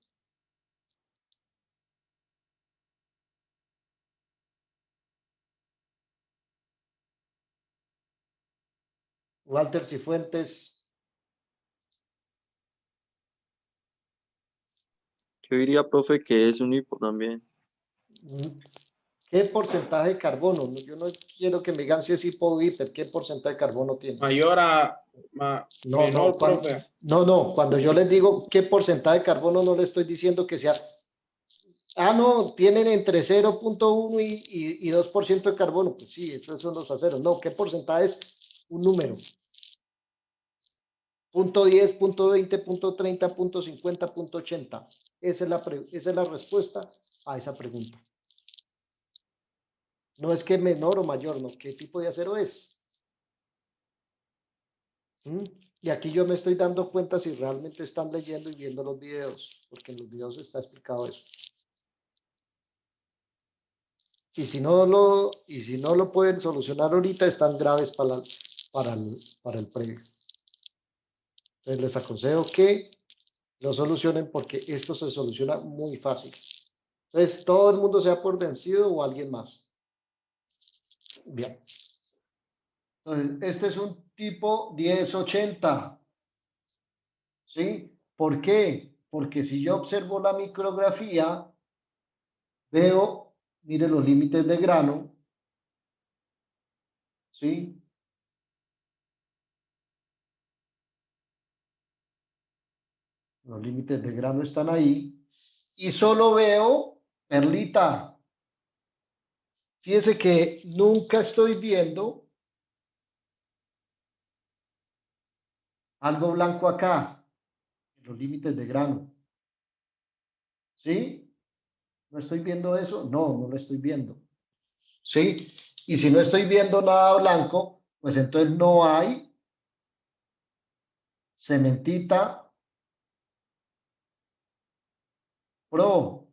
Walter Cifuentes. Yo diría, profe, que es un hipo también. ¿Qué porcentaje de carbono? Yo no quiero que me digan si es hipo o hiper. ¿Qué porcentaje de carbono tiene? Mayor a No, menor, no, profe. no, cuando yo les digo qué porcentaje de carbono, no le estoy diciendo que sea, no, tienen entre 0,1 y 2% de carbono. Pues sí, esos son los aceros. No, ¿qué porcentaje es? Un número. 0,10, 0,20, 0,30, 0,50, 0,80. Esa es la respuesta a esa pregunta. No es que menor o mayor, no. ¿Qué tipo de acero es? ¿Mm? Y aquí yo me estoy dando cuenta si realmente están leyendo y viendo los videos, porque en los videos está explicado eso. Y si no lo pueden solucionar ahorita, están graves para el previo. Entonces les aconsejo que lo solucionen porque esto se soluciona muy fácil. Entonces, ¿todo el mundo se ha por vencido o alguien más? Bien. Entonces, este es un tipo 1080. ¿Sí? ¿Por qué? Porque si yo observo la micrografía, veo, mire los límites de grano, ¿sí? Los límites de grano están ahí. Y solo veo perlita. Fíjese que nunca estoy viendo algo blanco acá, en los límites de grano. ¿Sí? ¿No estoy viendo eso? No, no lo estoy viendo. ¿Sí? Y si no estoy viendo nada blanco, pues entonces no hay cementita pro.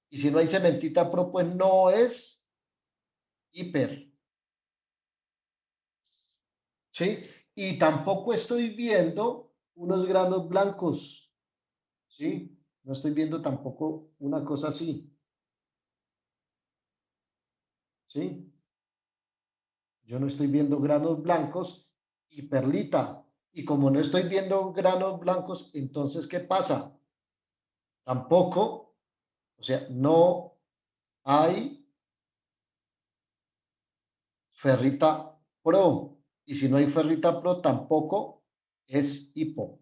Y si no hay cementita pro, pues no es hiper. ¿Sí? Y tampoco estoy viendo unos granos blancos. ¿Sí? No estoy viendo tampoco una cosa así. ¿Sí? Yo no estoy viendo granos blancos y perlita. Y como no estoy viendo granos blancos, entonces, ¿qué pasa? Tampoco, o sea, no hay ferrita pro. Y si no hay ferrita pro, tampoco es hipo.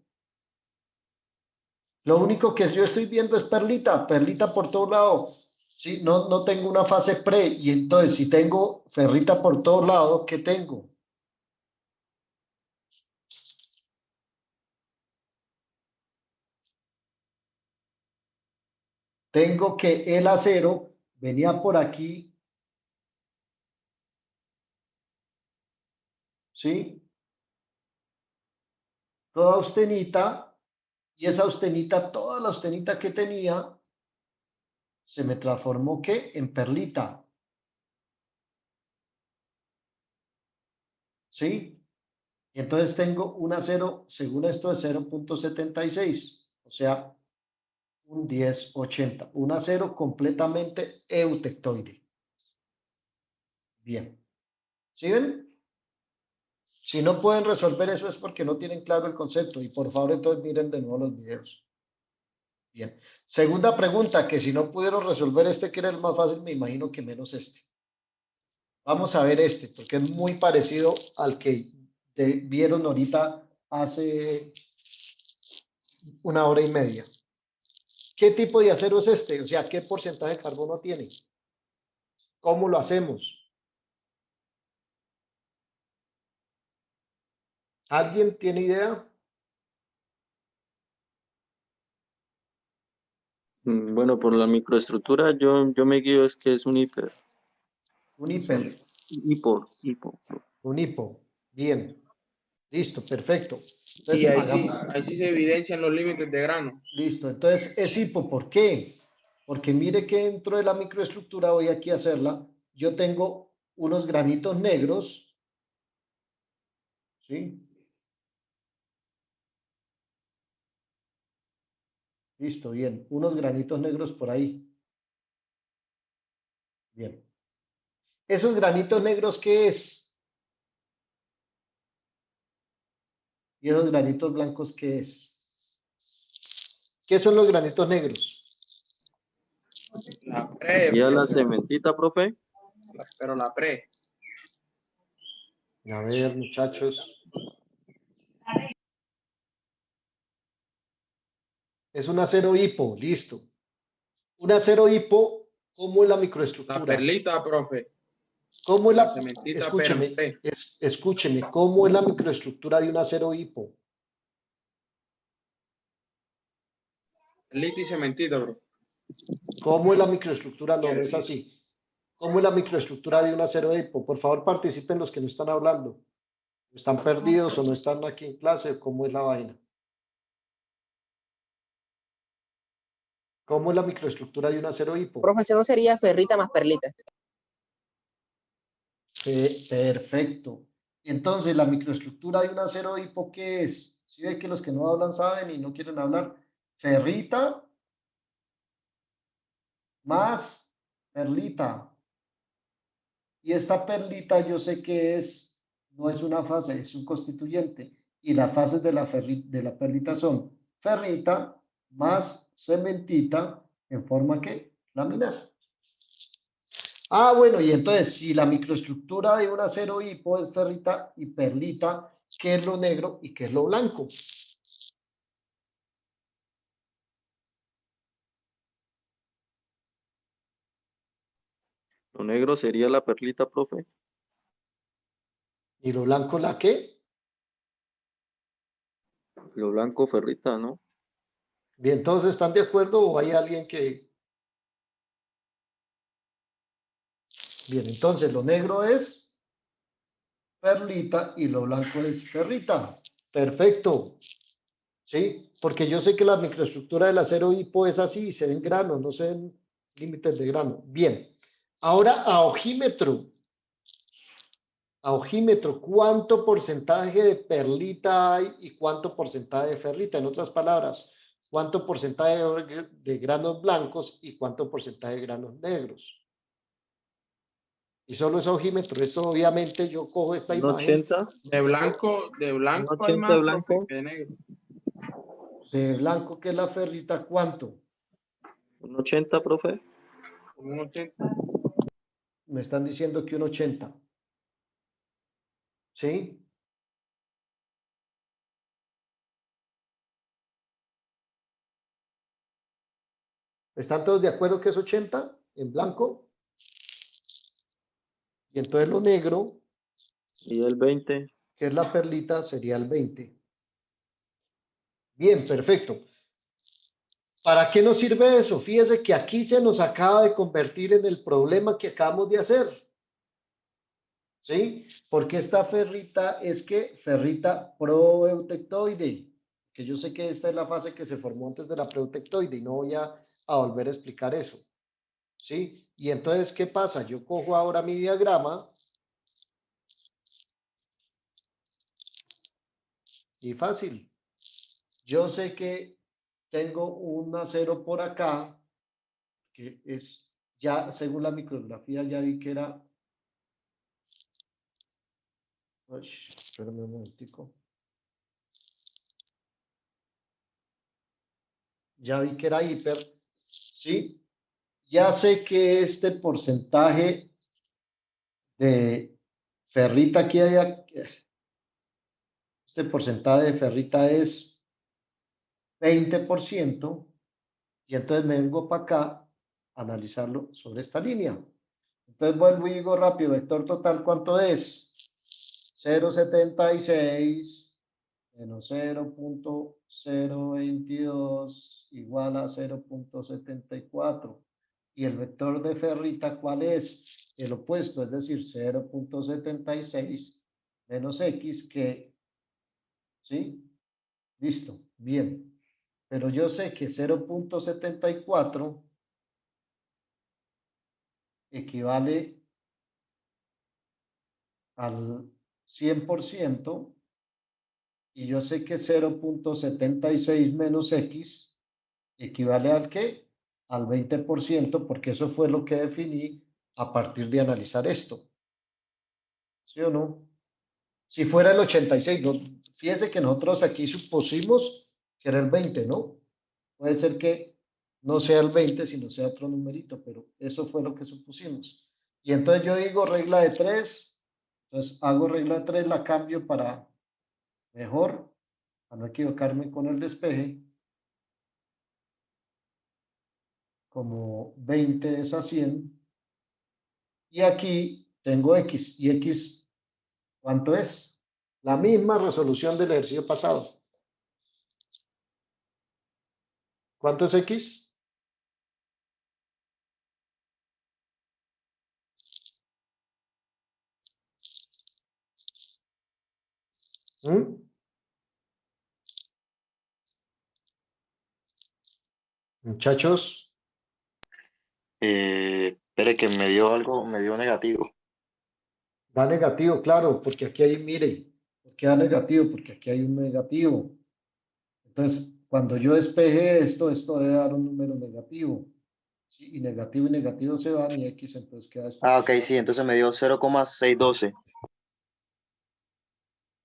Lo único que yo estoy viendo es perlita, perlita por todo lado. Sí, no tengo una fase pre, y entonces si tengo ferrita por todos lados, ¿qué tengo? Tengo que el acero venía por aquí, ¿sí? Toda austenita, y esa austenita, toda la austenita que tenía, se me transformó, ¿qué? En perlita, ¿sí? Y entonces tengo un acero, según esto, de 0,76, o sea, un 1080, un acero completamente eutectoide. Bien, ¿sí ven? Si no pueden resolver eso es porque no tienen claro el concepto, y por favor entonces miren de nuevo los videos. Bien, segunda pregunta, que si no pudieron resolver este que era el más fácil, me imagino que menos este. Vamos a ver este, porque es muy parecido al que vieron ahorita hace una hora y media. ¿Qué tipo de acero es este? O sea, ¿qué porcentaje de carbono tiene? ¿Cómo lo hacemos? ¿Alguien tiene idea? Bueno, por la microestructura yo me guío es que es un hiper. Un Es un hiper, hipo. un hipo. Bien, listo, perfecto. Y Entonces, hagamos, ahí sí se evidencian los límites de grano. listo. Entonces, es hipo, ¿por qué? Porque mire que dentro de la microestructura, voy aquí a hacerla, yo tengo unos granitos negros, ¿sí? Listo, bien. Unos granitos negros por ahí. Bien. ¿Esos granitos negros qué es? ¿Y esos granitos blancos qué es? ¿Qué son los granitos negros? La pre, ¿Y a la profe, cementita, profe? pero la pre. A ver, muchachos. Es un acero hipo, listo. Un acero hipo, ¿cómo es la La microestructura? perlita, profe. ¿Cómo es La la, cementita, pero en escúcheme, pre. escúcheme, ¿cómo es la microestructura de un acero hipo? Perlita y cementita, bro. ¿Cómo es la microestructura? No, no es así. ¿Cómo es la microestructura de un acero hipo? Por favor, participen los que no están hablando. ¿Están perdidos o no están aquí en clase? ¿Cómo es la vaina? ¿Cómo es la microestructura de un acero hipo? Profesión sería ferrita más perlita. Perfecto. Entonces, la microestructura de un acero hipo, ¿qué es? Si ve que los que no hablan saben y no quieren hablar, ferrita más perlita. Y esta perlita yo sé que no es una fase, es un constituyente. Y las fases de de la perlita son ferrita más cementita en forma que laminar. Ah, bueno, y entonces, si la microestructura de un acero hipo es ferrita y perlita, ¿qué es lo negro y qué es lo blanco? Lo negro sería la perlita, profe. ¿Y lo blanco la qué? Lo blanco, ferrita, ¿no? Bien, ¿todos están de acuerdo o hay alguien que... Bien, entonces lo negro es perlita y lo blanco es ferrita. Perfecto. ¿Sí? Porque yo sé que la microestructura del acero hipo es así, se ven granos, no se ven límites de grano. Bien. Ahora a ojímetro. A ojímetro, ¿cuánto porcentaje de perlita hay y cuánto porcentaje de ferrita? En otras palabras, ¿cuánto porcentaje de granos blancos y cuánto porcentaje de granos negros? Y solo es ojímetro. Eso obviamente yo cojo esta Un imagen 80, De un blanco hay 80 de más, profe, blanco, que de negro. de blanco, que es la ferrita, ¿cuánto? un 80, profe. Como un 80. Me están diciendo que un 80. ¿Sí? ¿Están todos de acuerdo que es 80? en blanco. Y entonces lo negro, Y el 20. que es la perlita, sería el 20. Bien, perfecto. ¿Para qué nos sirve eso? Fíjese que aquí se nos acaba de convertir en el problema que acabamos de hacer. ¿Sí? Porque esta ferrita es que ferrita proeutectoide, que yo sé que esta es la fase que se formó antes de la proeutectoide y no voy a volver a explicar eso. ¿Sí? Y entonces, ¿qué pasa? Yo cojo ahora mi diagrama y fácil. Yo sé que tengo un acero por acá, que es, ya según la micrografía ya vi que era, uy, espérame un momentico. Ya vi que era hiper, ¿sí? Ya sé que este porcentaje de ferrita que hay aquí, este porcentaje de ferrita es 20%, y entonces me vengo para acá a analizarlo sobre esta línea. Entonces vuelvo y digo rápido, vector total, ¿cuánto es? 0,76 menos 0,022 igual a 0,74. Y el vector de ferrita, ¿cuál es? El opuesto, es decir, 0,76 menos X, que, ¿sí? Listo, bien. Pero yo sé que 0,74 equivale al 100%, y yo sé que 0,76 menos X equivale al qué? Al 20%, porque eso fue lo que definí a partir de analizar esto. ¿Sí o no? Si fuera el 86, no, fíjense que nosotros aquí supusimos que era el 20, ¿no? Puede ser que no sea el 20, sino sea otro numerito, pero eso fue lo que supusimos. Y entonces yo digo regla de 3, entonces hago regla de 3, la cambio para mejor, para no equivocarme con el despeje, como 20 es a 100, y aquí tengo X, y X, ¿cuánto es? La misma resolución del ejercicio pasado. ¿Cuánto es X? ¿Mm? Muchachos, Espere que me dio algo, me dio negativo. da negativo, claro, porque aquí hay, mire, ¿por qué da negativo? Porque aquí hay un negativo. Entonces, cuando yo despeje esto, esto debe dar un número negativo. ¿Sí? Y negativo se van y X, entonces queda esto. Ah, ok, sí, entonces me dio 0,612.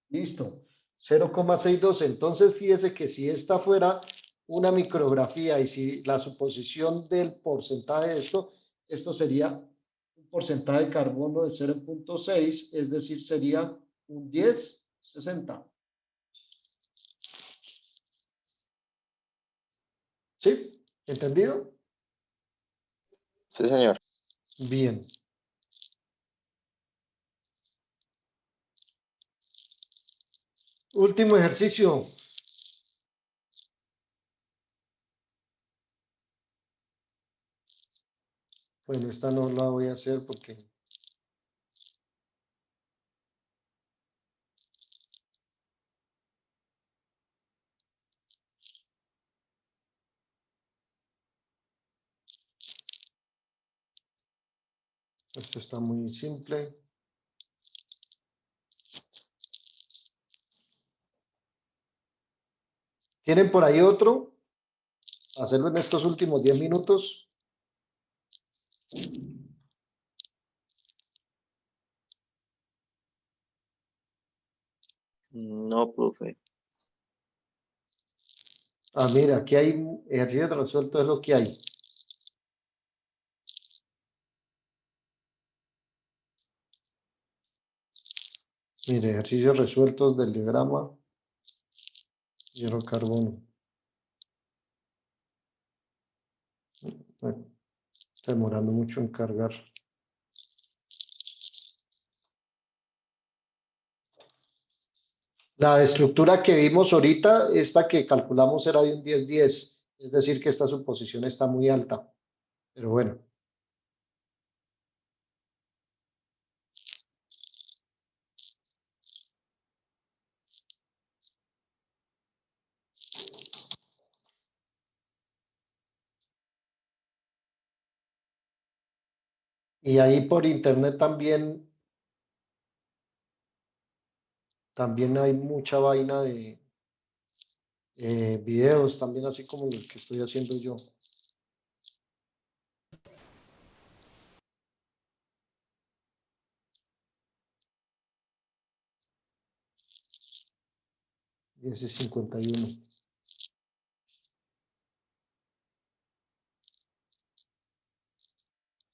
Listo. 0,62. Entonces, fíjese que si esta fuera una micrografía y si la suposición del porcentaje de esto sería un porcentaje de carbono de 0,6, es decir, sería un 10,60. ¿Sí? ¿Entendido? Sí, señor. Bien. Último ejercicio. Bueno, esta no la voy a hacer porque esto está muy simple. ¿Tienen por ahí otro? Hacerlo en estos últimos 10 minutos. No, profe. Ah, mira, aquí hay ejercicios resueltos, es lo que hay. Mire, ejercicios resueltos del diagrama hierro-carbono. Bueno, Está demorando mucho en cargar. La estructura que vimos ahorita, esta que calculamos era de un 10-10, es decir, que esta suposición está muy alta. Pero bueno. Y ahí por internet también hay mucha vaina de videos, también así como el que estoy haciendo yo. Y ese es 51.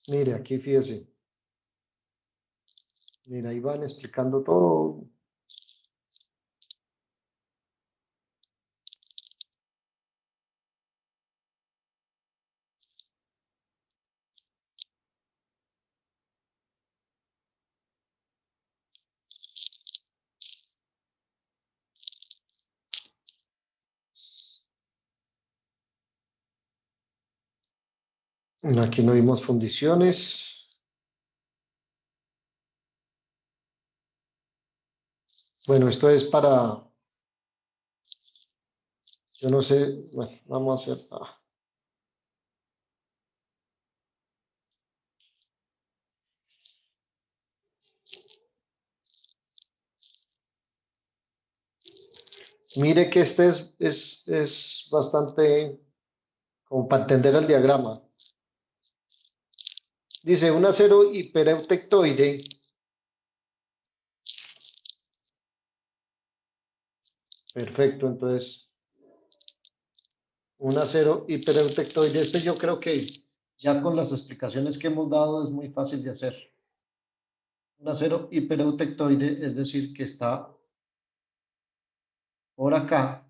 Mire, aquí fíjese. Mira, ahí van explicando todo. Aquí no vimos fundiciones. Bueno, esto es para, yo no sé, bueno, vamos a hacer, mire que este es bastante, como para entender el diagrama. Dice un acero hipereutectoide. Perfecto, entonces un acero hipereutectoide. Este yo creo que ya con las explicaciones que hemos dado es muy fácil de hacer. Un acero hipereutectoide, es decir, que está por acá.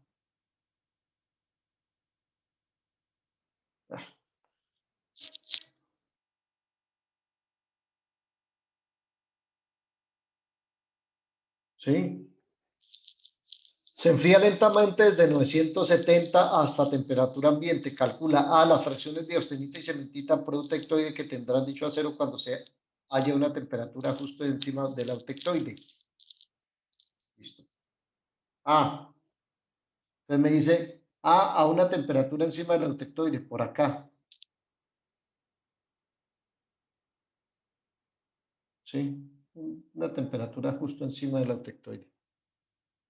¿Sí? Se enfría lentamente desde 970 hasta temperatura ambiente. Calcula las fracciones de austenita y cementita por eutectoide que tendrán dicho acero cuando se haya una temperatura justo encima del eutectoide. Listo. Entonces me dice a una temperatura encima del eutectoide, por acá. ¿Sí? Una temperatura justo encima del eutectoide.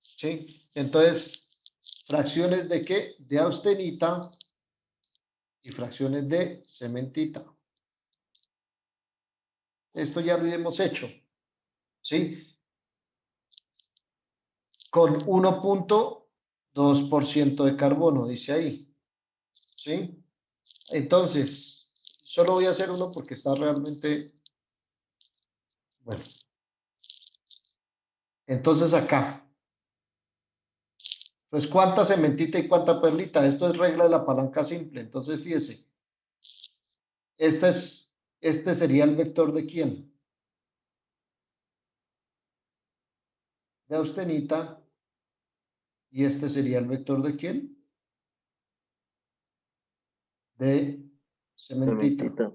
¿Sí? Entonces, fracciones de qué? De austenita y fracciones de cementita. Esto ya lo hemos hecho, ¿sí? Con 1.2% de carbono, dice ahí, ¿sí? Entonces, solo voy a hacer uno porque está realmente, bueno. Entonces acá, pues cuánta cementita y cuánta perlita. Esto es regla de la palanca simple. Entonces, fíjese, este sería el vector de quién? De austenita. ¿Y este sería el vector de quién? De cementita. Cementita.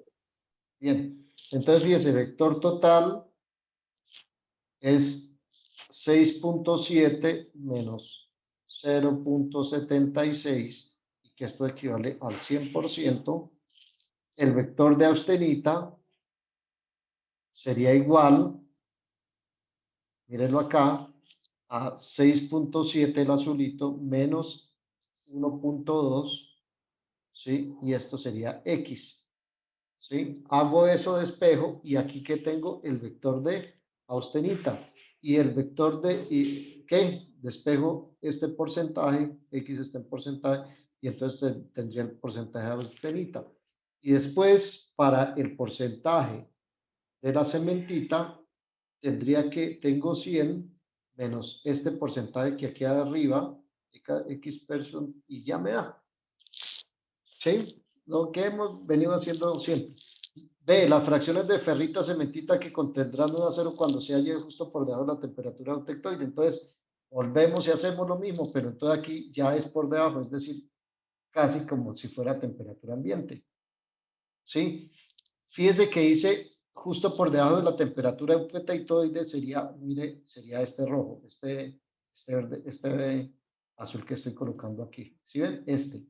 Bien. Entonces, fíjese, vector total es 6.7 menos 0.76, y que esto equivale al 100%. El vector de austenita sería igual, mírenlo acá, a 6.7 el azulito menos 1.2, ¿sí? Y esto sería X, ¿sí? Hago eso de espejo y aquí que tengo el vector de austenita y el vector de, ¿qué? Despejo este porcentaje, X está en porcentaje, y entonces tendría el porcentaje de austenita. Y después, para el porcentaje de la cementita, tendría que, tengo 100 menos este porcentaje que aquí arriba, X%, y ya me da. ¿Sí? Lo que hemos venido haciendo siempre. B, las fracciones de ferrita cementita que contendrán un acero cuando se halle justo por debajo de la temperatura eutectoide. Entonces, volvemos y hacemos lo mismo, pero entonces aquí ya es por debajo, es decir, casi como si fuera temperatura ambiente. ¿Sí? Fíjese que dice justo por debajo de la temperatura eutectoide sería, mire, sería este rojo, este verde, este azul que estoy colocando aquí. ¿Sí ven? Este.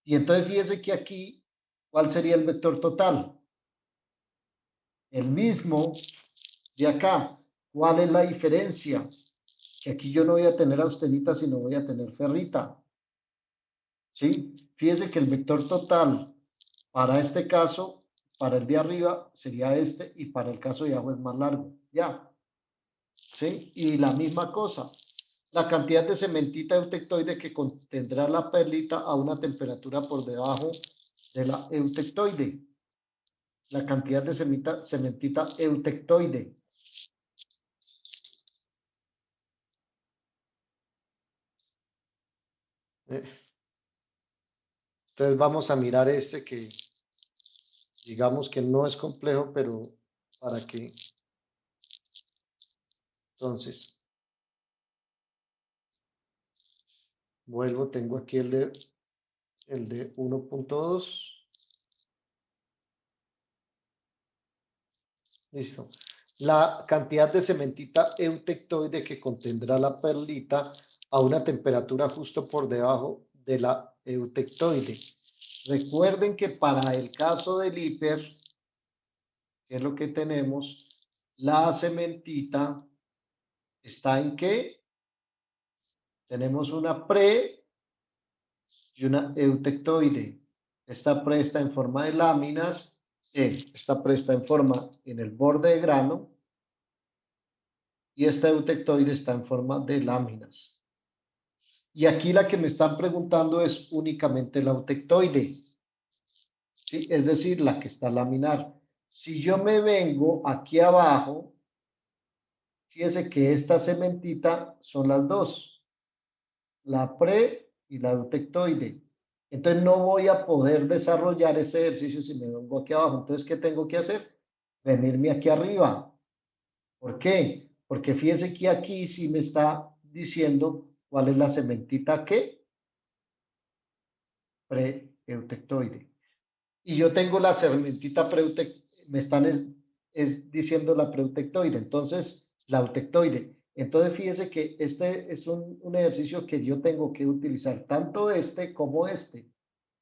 Y entonces fíjese que aquí, ¿cuál sería el vector total? El mismo de acá. ¿Cuál es la diferencia? Que aquí yo no voy a tener austenita, sino voy a tener ferrita. ¿Sí? Fíjese que el vector total para este caso, para el de arriba, sería este, y para el caso de abajo es más largo. Ya. ¿Sí? Y la misma cosa. La cantidad de cementita eutectoide que contendrá la perlita a una temperatura por debajo de la eutectoide. La cantidad de cementita eutectoide. Entonces vamos a mirar este que digamos que no es complejo, pero para que... Entonces, vuelvo, tengo aquí el de 1.2. Listo. La cantidad de cementita eutectoide que contendrá la perlita a una temperatura justo por debajo de la eutectoide. Recuerden que para el caso del hiper, que es lo que tenemos, la cementita está en qué? Tenemos una pre y una eutectoide. Esta pre está en forma de láminas, esta pre está en forma en el borde de grano y esta eutectoide está en forma de láminas. Y aquí la que me están preguntando es únicamente la eutectoide, ¿sí? Es decir, la que está laminar. Si yo me vengo aquí abajo, fíjese que esta cementita son las dos, la pre y la eutectoide. Entonces no voy a poder desarrollar ese ejercicio si me vengo aquí abajo. Entonces, ¿qué tengo que hacer? Venirme aquí arriba. ¿Por qué? Porque fíjese que aquí sí me está diciendo cuál es la cementita que pre-eutectoide. Y yo tengo la cementita preutectoide, me están diciendo la preutectoide, entonces la eutectoide. Entonces fíjese que este es un ejercicio que yo tengo que utilizar tanto este como este.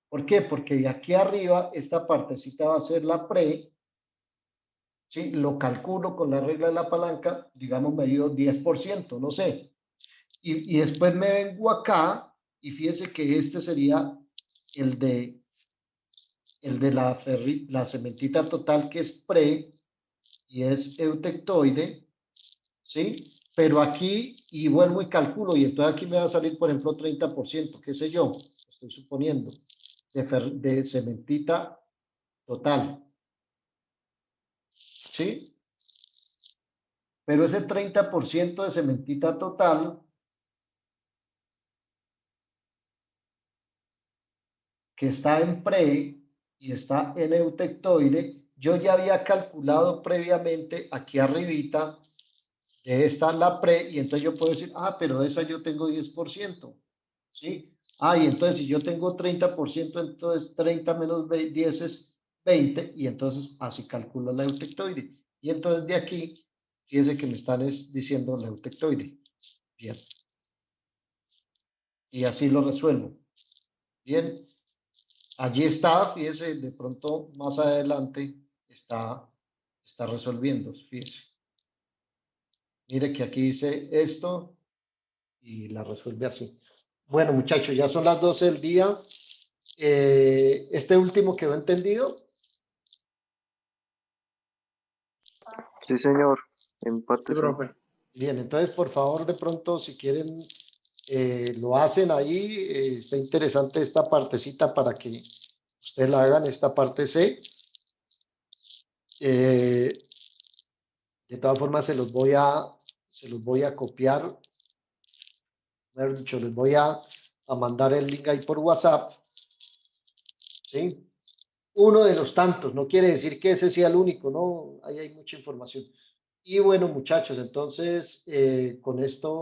¿Por qué? Porque de aquí arriba esta partecita va a ser la pre, ¿sí? Lo calculo con la regla de la palanca, digamos medido 10%, no sé. Y después me vengo acá y fíjese que este sería el de la cementita total que es pre y es eutectoide, ¿sí? Pero aquí, y vuelvo y calculo, y entonces aquí me va a salir, por ejemplo, 30%, qué sé yo, estoy suponiendo, de cementita total, ¿sí? Pero ese 30% de cementita total, que está en pre y está en eutectoide, yo ya había calculado previamente aquí arribita de esta la pre, y entonces yo puedo decir, ah, pero de esa yo tengo 10%, ¿sí? Ah, y entonces si yo tengo 30%, entonces 30 menos 10 es 20, y entonces así calculo la eutectoide. Y entonces de aquí, fíjense que me están diciendo la eutectoide. Bien. Y así lo resuelvo. Bien. Allí está, fíjese, de pronto más adelante está resolviendo, fíjese. Mire que aquí dice esto y la resuelve así. Bueno, muchachos, ya son las 12 del día. Este último quedó entendido. Sí, señor. En parte Sí, sí. profe. Bien, entonces, por favor, de pronto, si quieren, lo hacen ahí. Está interesante esta partecita para que ustedes la hagan, esta parte C. De todas formas, se los voy a copiar. Mejor dicho, les voy a mandar el link ahí por WhatsApp. ¿Sí? uno de los tantos, no quiere decir que ese sea el único, no, ahí hay mucha información. Y bueno, muchachos, entonces con esto